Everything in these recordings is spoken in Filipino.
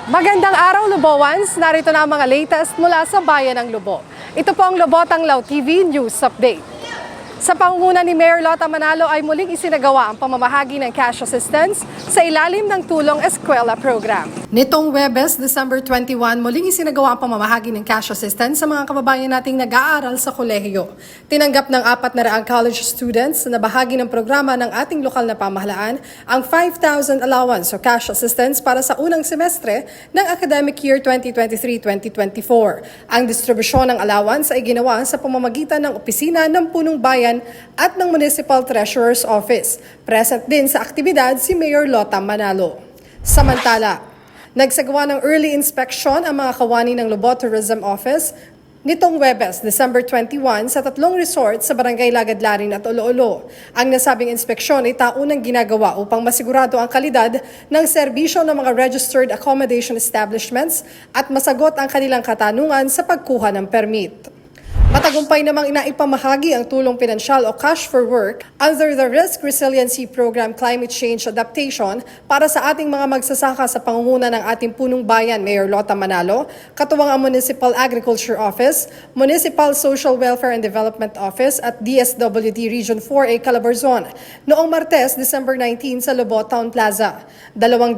Magandang araw, Lubowans! Narito na ang mga latest mula sa Bayan ng Lubo. Ito po ang Lubotang Lao TV News Update. Sa pangunguna ni Mayor Lota Manalo ay muling isinagawa ang pamamahagi ng cash assistance sa ilalim ng Tulong Eskwela Program. Nitong Huwebes, December 21, muling isinagawa ang pamamahagi ng cash assistance sa mga kababayan nating nag-aaral sa kolehiyo. Tinanggap ng 400 college students na bahagi ng programa ng ating lokal na pamahalaan ang 5,000 allowance o cash assistance para sa unang semestre ng academic year 2023-2024. Ang distribusyon ng allowance ay ginawa sa pamamagitan ng opisina ng Punong Bayan at ng Municipal Treasurer's Office. Present din sa aktibidad si Mayor Lota Manalo. Samantala, nagsagawa ng early inspection ang mga kawani ng Lobo Tourism Office nitong Huwebes, December 21 sa 3 resort sa Barangay Lagadlarin at Olo-Olo. Ang nasabing inspeksyon ay taunang ginagawa upang masigurado ang kalidad ng serbisyo ng mga registered accommodation establishments at masagot ang kanilang katanungan sa pagkuha ng permit. Matagumpay namang inaipamahagi ang tulong pinansyal o cash for work under the Risk Resiliency Program Climate Change Adaptation para sa ating mga magsasaka sa pangunguna ng ating punong bayan, Mayor Lota Manalo, katuwang ang Municipal Agriculture Office, Municipal Social Welfare and Development Office at DSWD Region 4A Calabarzon noong Martes, December 19 sa Lobo Town Plaza. 279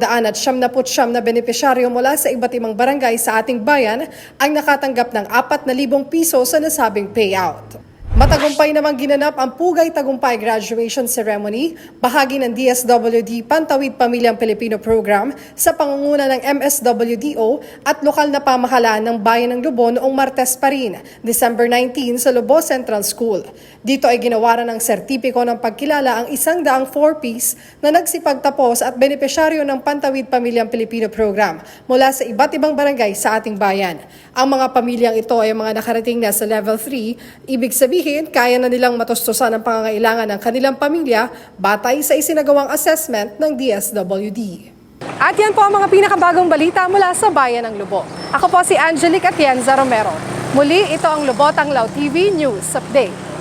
na benepisyaryo mula sa iba't ibang barangay sa ating bayan ang nakatanggap ng 4,000 piso sa nasabing payout. Matagumpay namang ginanap ang Pugay Tagumpay Graduation Ceremony, bahagi ng DSWD Pantawid Pamilyang Pilipino Program sa pangunguna ng MSWDO at lokal na pamahalaan ng Bayan ng Lubo noong Martes pa rin, December 19 sa Lobo Central School. Dito ay ginawaran ng sertipiko ng pagkilala ang 100 4-piece na nagsipagtapos at benepisyaryo ng Pantawid Pamilyang Pilipino Program mula sa iba't ibang barangay sa ating bayan. Ang mga pamilyang ito ay mga nakarating na sa level 3, ibig sabihin kaya na nilang matustusan ang pangangailangan ng kanilang pamilya batay sa isinagawang assessment ng DSWD. At yan po ang mga pinakabagong balita mula sa Bayan ng Lubo. Ako po si Angelique Atienza Romero. Muli, ito ang Lubotang Lao TV News Update.